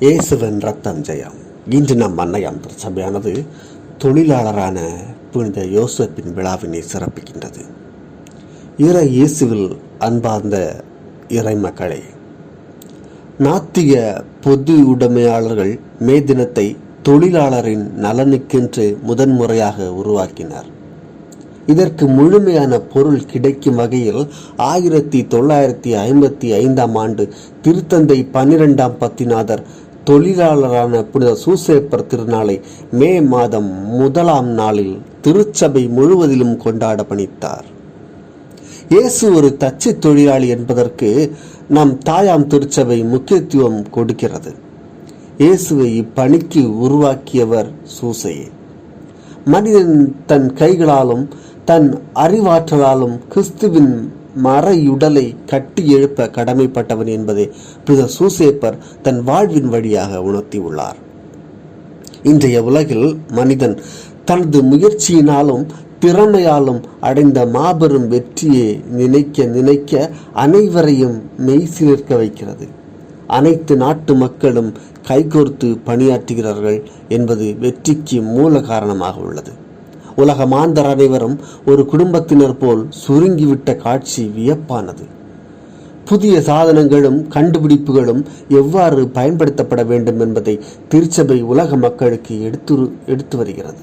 இயேசுவின் ரத்தம் ஜெயம். இன்று நம் அன்னையாம் திருச்சபையானது தொழிலாளரான புனித யோசேப்பின் விழாவினை சிறப்பிக்கின்றது. இறை இயேசுவில் அன்பார்ந்த இறை மக்களே, நாத்திக பொது உடைமையாளர்கள் மே தினத்தை தொழிலாளரின் நலனுக்கென்று முதன்முறையாக உருவாக்கினார். இதற்கு முழுமையான பொருள் கிடைக்கும் வகையில் 1955 ஆண்டு திருத்தந்தை 12ஆம் பத்திநாதர் தொழிலாளரான புனித சூசேப்பர் திருநாளை மே மாதம் 1ஆம் நாளில் திருச்சபை முழுவதிலும் கொண்டாட பணித்தார். இயேசு ஒரு தச்சு தொழிலாளி என்பதற்கு நம் தாயாம் திருச்சபை முக்கியத்துவம் கொடுக்கிறது. இயேசுவை இப்பணிக்கு உருவாக்கியவர் சூசையே. மனிதன் தன் கைகளாலும் தன் அறிவாற்றலாலும் கிறிஸ்துவின் மறையுடலை கட்டி எழுப்ப கடமைப்பட்டவன் என்பதை புனித சூசேப்பர் தன் வாழ்வின் வழியாக உணர்த்தியுள்ளார். இன்றைய உலகில் மனிதன் தனது முயற்சியினாலும் திறமையாலும் அடைந்த மாபெரும் வெற்றியை நினைக்க அனைவரையும் மெய்சிலிர்க்க வைக்கிறது. அனைத்து நாட்டு மக்களும் கைகோர்த்து பணியாற்றுகிறார்கள் என்பது வெற்றிக்கு மூல காரணமாக உள்ளது. உலக மாந்தர் அனைவரும் ஒரு குடும்பத்தினர் போல் சுருங்கிவிட்ட காட்சி வியப்பானது. புதிய சாதனங்களும் கண்டுபிடிப்புகளும் எவ்வாறு பயன்படுத்தப்பட வேண்டும் என்பதை திருச்சபை உலக மக்களுக்கு எடுத்து வருகிறது.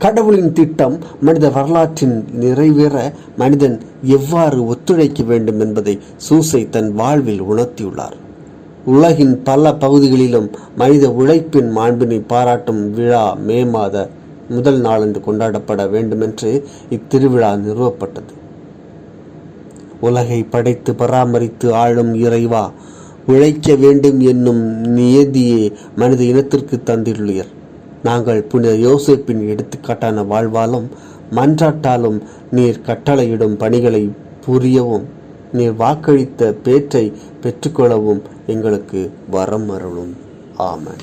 கடவுளின் திட்டம் மனித வரலாற்றின் நிறைவேற மனிதன் எவ்வாறு ஒத்துழைக்க வேண்டும் என்பதை சூசை தன் வாழ்வில் உணர்த்தியுள்ளார். உலகின் பல பகுதிகளிலும் மனித உழைப்பின் மாண்பினை பாராட்டும் விழா மே மாத 1 நாளன்று கொண்டாடப்பட வேண்டுமென்று இத்திருவிழா நிறுவப்பட்டது. உலகை படைத்து பராமரித்து ஆளும் இறைவா, உழைக்க வேண்டும் என்னும் நியதியே மனித இனத்திற்கு தந்துள்ளீர். நாங்கள் புனித யோசேப்பின் எடுத்துக்காட்டான வாழ்வாலும் மன்றாட்டாலும் நீர் கட்டளையிடும் பணிகளை புரியவும் நீர் வாக்களித்த பேற்றை பெற்றுக்கொள்ளவும் எங்களுக்கு வரம் அருளும். ஆமென்.